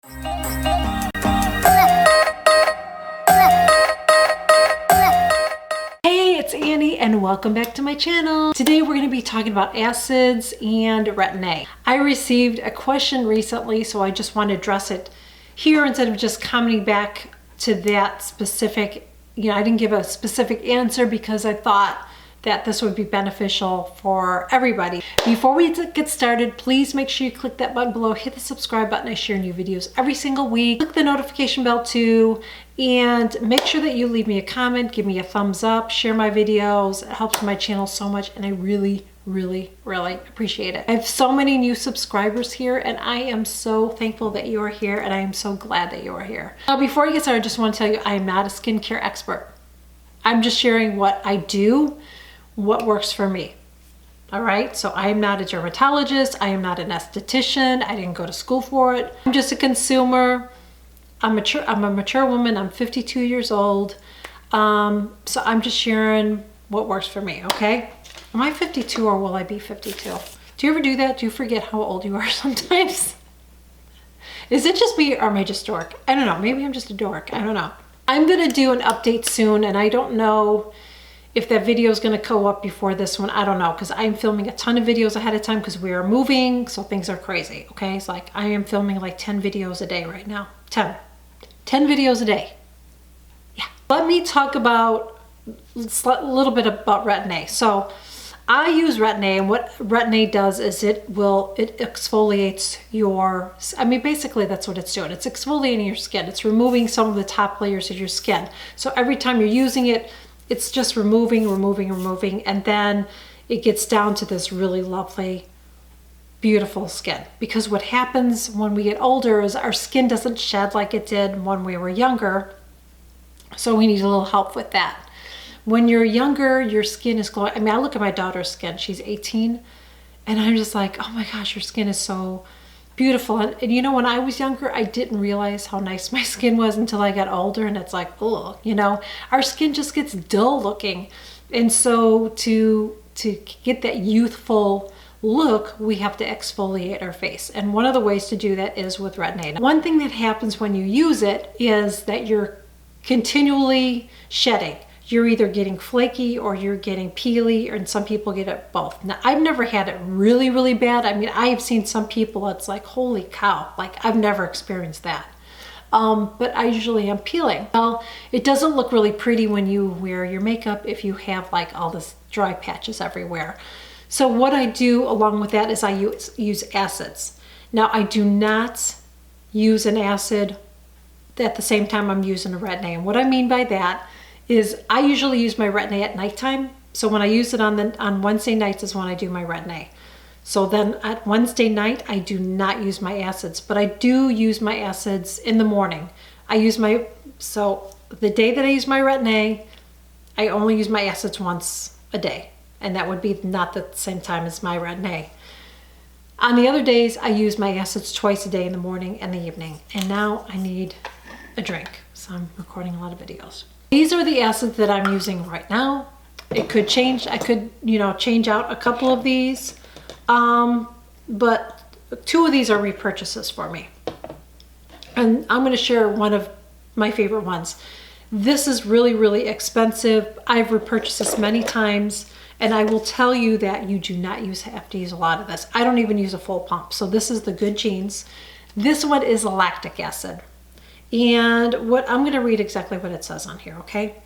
And welcome back to my channel. Today we're going to be talking about acids and Retin-A. I received a question recently, so I just want to address it here instead of just commenting back to that specific, I didn't give a specific answer because I thought that this would be beneficial for everybody. Before we get started, please make sure you click that button below, hit the subscribe button. I share new videos every single week. Click the notification bell too, and make sure that you leave me a comment, give me a thumbs up, share my videos. It helps my channel so much, and I really appreciate it. I have so many new subscribers here, and I am so thankful that you are here, and I am so glad that you are here. Now, before I get started, I just want to tell you I am not a skincare expert. I'm just sharing what I do, what works for me. All right, so I am not a dermatologist, I am not an esthetician, I didn't go to school for it. I'm just a consumer. I'm a mature woman, I'm 52 years old. So I'm just sharing what works for me, okay? Am I 52 or will I be 52? Do you ever do that? Do you forget how old you are sometimes? Is it just me or am I just a dork? I don't know, maybe I'm just a dork, I don't know. I'm gonna do an update soon, and I don't know if that video is going to go up before this one. I don't know, because I'm filming a ton of videos ahead of time because we are moving, so things are crazy. Okay, it's like I am filming like 10 videos a day right now. 10 videos a day. Yeah. Let me talk about a little bit about Retin-A. So I use Retin-A, and what Retin-A does is it exfoliates your, basically that's what it's doing. It's exfoliating your skin. It's removing some of the top layers of your skin. So every time you're using it, it's just removing, and then it gets down to this really lovely, beautiful skin. Because what happens when we get older is our skin doesn't shed like it did when we were younger. So we need a little help with that. When you're younger, your skin is glowing. I look at my daughter's skin, she's 18, and I'm just like, oh my gosh, your skin is so beautiful. And when I was younger, I didn't realize how nice my skin was until I got older, and it's like, oh, our skin just gets dull looking. And so to get that youthful look, we have to exfoliate our face. And one of the ways to do that is with Retin-A. One thing that happens when you use it is that you're continually shedding. You're either getting flaky or you're getting peely, and some people get it both. Now, I've never had it really bad. I've seen some people, it's like, holy cow, like I've never experienced that. But I usually am peeling. Well, it doesn't look really pretty when you wear your makeup if you have like all this dry patches everywhere. So what I do along with that is I use acids. Now, I do not use an acid at the same time I'm using a Retin-A. And what I mean by that is I usually use my Retin-A at nighttime. So when I use it on Wednesday nights is when I do my Retin-A. So then at Wednesday night, I do not use my acids, but I do use my acids in the morning. So the day that I use my Retin-A, I only use my acids once a day. And that would be not the same time as my Retin-A. On the other days, I use my acids twice a day, in the morning and the evening. And now I need a drink. So I'm recording a lot of videos. These are the acids that I'm using right now. It could change. I could, change out a couple of these. But 2 of these are repurchases for me. And I'm going to share one of my favorite ones. This is really expensive. I've repurchased this many times, and I will tell you that you do not have to use a lot of this. I don't even use a full pump. So this is the Good Genes. This one is lactic acid. And I'm going to read exactly what it says on here, okay?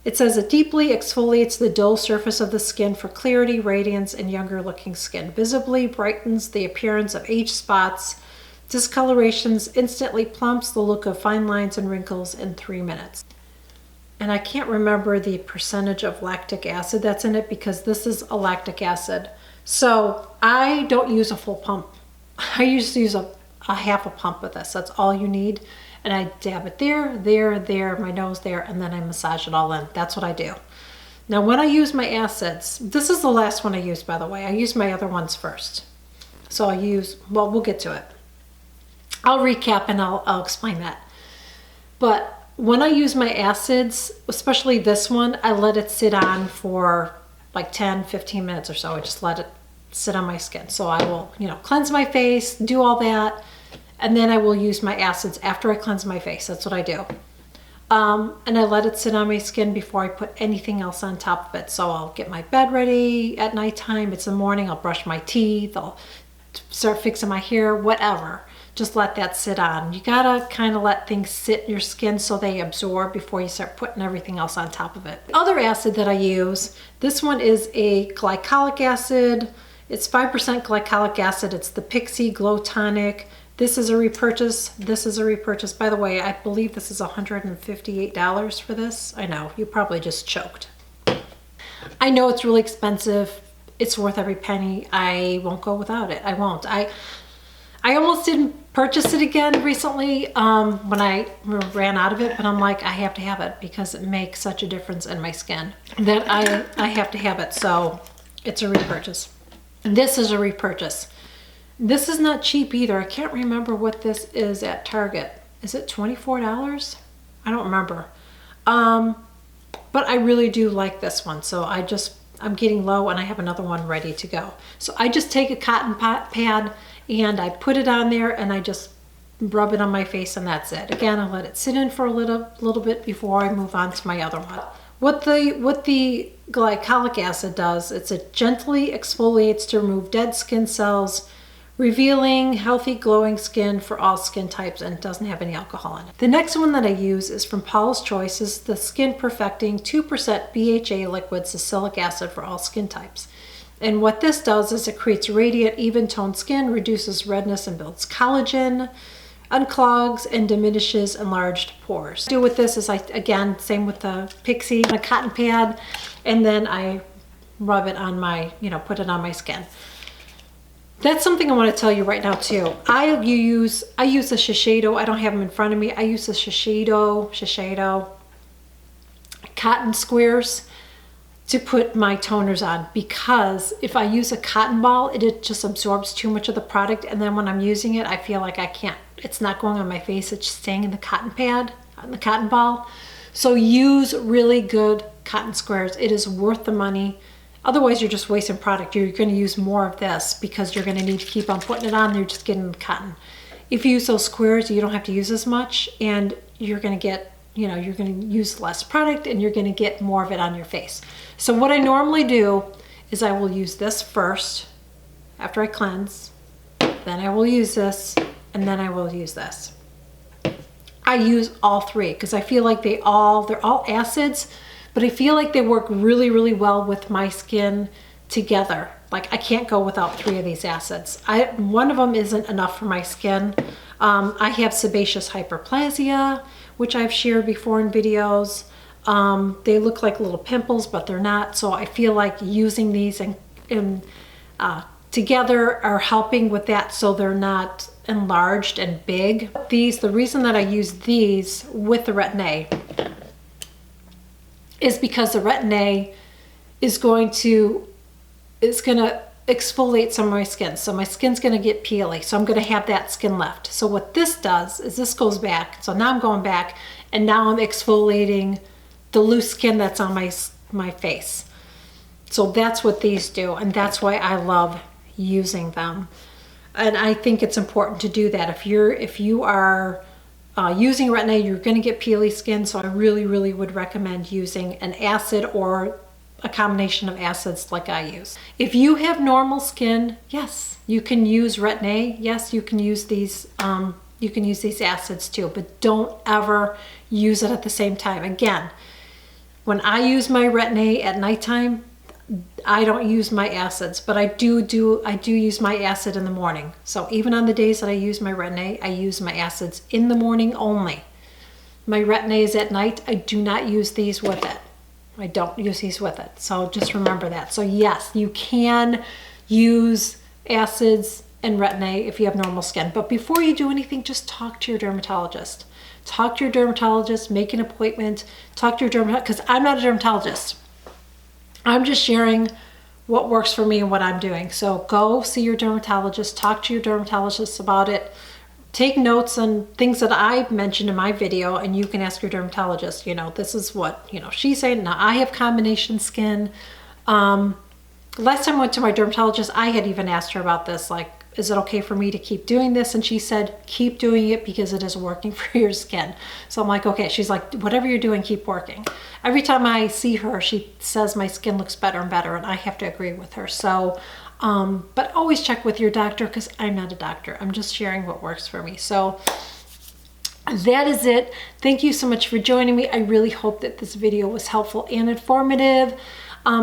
It says it deeply exfoliates the dull surface of the skin for clarity, radiance, and younger looking skin. Visibly brightens the appearance of age spots, discolorations, instantly plumps the look of fine lines and wrinkles in 3 minutes. And I can't remember the percentage of lactic acid that's in it because this is a lactic acid. So I don't use a full pump. I used to use a half a pump of this. That's all you need. And I dab it there, my nose there, and then I massage it all in. That's what I do. Now, when I use my acids, this is the last one I used, by the way. I use my other ones first. So we'll get to it. I'll recap and I'll explain that. But when I use my acids, especially this one, I let it sit on for like 10, 15 minutes or so. I just let it sit on my skin. So I will, cleanse my face, do all that, And then I will use my acids after I cleanse my face. That's what I do. And I let it sit on my skin before I put anything else on top of it. So I'll get my bed ready at nighttime. It's the morning. I'll brush my teeth. I'll start fixing my hair, whatever. Just let that sit on. You gotta kind of let things sit in your skin so they absorb before you start putting everything else on top of it. The other acid that I use, this one is a glycolic acid. It's 5% glycolic acid. It's the Pixie Glow Tonic. This is a repurchase. This is a repurchase. By the way, I believe this is $158 for this. I know, you probably just choked. I know it's really expensive. It's worth every penny. I won't go without it. I won't. I almost didn't purchase it again recently when I ran out of it, but I'm like, I have to have it because it makes such a difference in my skin that I have to have it. So it's a repurchase. This is a repurchase. This is not cheap either. I can't remember what this is at Target. Is it $24? I don't remember. But I really do like this one. So I'm getting low and I have another one ready to go. So I just take a cotton pad and I put it on there and I just rub it on my face and that's it. Again, I let it sit in for a little bit before I move on to my other one. What the glycolic acid does, it gently exfoliates to remove dead skin cells, revealing healthy glowing skin for all skin types, and it doesn't have any alcohol in it. The next one that I use is from Paula's Choice, is the Skin Perfecting 2% BHA liquid salicylic acid for all skin types. And what this does is it creates radiant, even-toned skin, reduces redness and builds collagen, unclogs and diminishes enlarged pores. What I do with this is again, same with the Pixie, a cotton pad, and then I rub it on my, put it on my skin. That's something I want to tell you right now too. I use the Shiseido. I don't have them in front of me. I use the Shiseido cotton squares to put my toners on, because if I use a cotton ball, it just absorbs too much of the product, and then when I'm using it, I feel like I can't, it's not going on my face, it's staying in the cotton pad, on the cotton ball. So use really good cotton squares. It is worth the money. Otherwise, you're just wasting product. You're going to use more of this because you're going to need to keep on putting it on. You're just getting cotton. If you use those squares, you don't have to use as much, and you're going to get, you're going to use less product and you're going to get more of it on your face. So what I normally do is I will use this first after I cleanse, then I will use this, and then I will use this. I use all three because I feel like they're all acids, but I feel like they work really, really well with my skin together. Like I can't go without three of these acids. One of them isn't enough for my skin. I have sebaceous hyperplasia, which I've shared before in videos. They look like little pimples, but they're not. So I feel like using these and together are helping with that, so they're not enlarged and big. The reason that I use these with the Retin-A is because the Retin-A is going to exfoliate some of my skin. So my skin's gonna get peely. So I'm gonna have that skin left. So what this does is this goes back. So now I'm going back and now I'm exfoliating the loose skin that's on my face. So that's what these do, and that's why I love using them. And I think it's important to do that. If you are using Retin-A, you're going to get peely skin, so I really, really would recommend using an acid or a combination of acids like I use. If you have normal skin, yes, you can use Retin-A. Yes, you can use these. You can use these acids too, but don't ever use it at the same time. Again, when I use my Retin-A at nighttime, I don't use my acids, but I do use my acid in the morning. So even on the days that I use my Retin-A, I use my acids in the morning only. My Retin-A is at night. I do not use these with it. I don't use these with it. So just remember that. So yes, you can use acids and Retin-A if you have normal skin. But before you do anything, just talk to your dermatologist. Talk to your dermatologist, make an appointment, talk to your dermatologist, because I'm not a dermatologist. I'm just sharing what works for me and what I'm doing. So go see your dermatologist, talk to your dermatologist about it, take notes on things that I've mentioned in my video, and you can ask your dermatologist, this is what, she's saying. Now I have combination skin. Last time I went to my dermatologist, I had even asked her about this, like is it okay for me to keep doing this? And she said, keep doing it because it is working for your skin. So I'm like, okay. She's like, whatever you're doing, keep working. Every time I see her, she says my skin looks better and better, and I have to agree with her. So, but always check with your doctor, because I'm not a doctor. I'm just sharing what works for me. So that is it. Thank you so much for joining me. I really hope that this video was helpful and informative.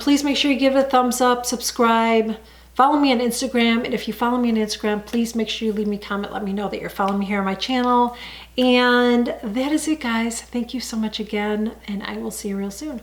Please make sure you give it a thumbs up, subscribe. Follow me on Instagram, and if you follow me on Instagram, please make sure you leave me a comment. Let me know that you're following me here on my channel. And that is it, guys. Thank you so much again, and I will see you real soon.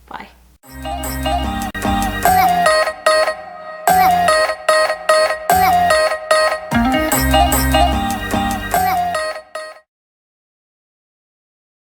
Bye.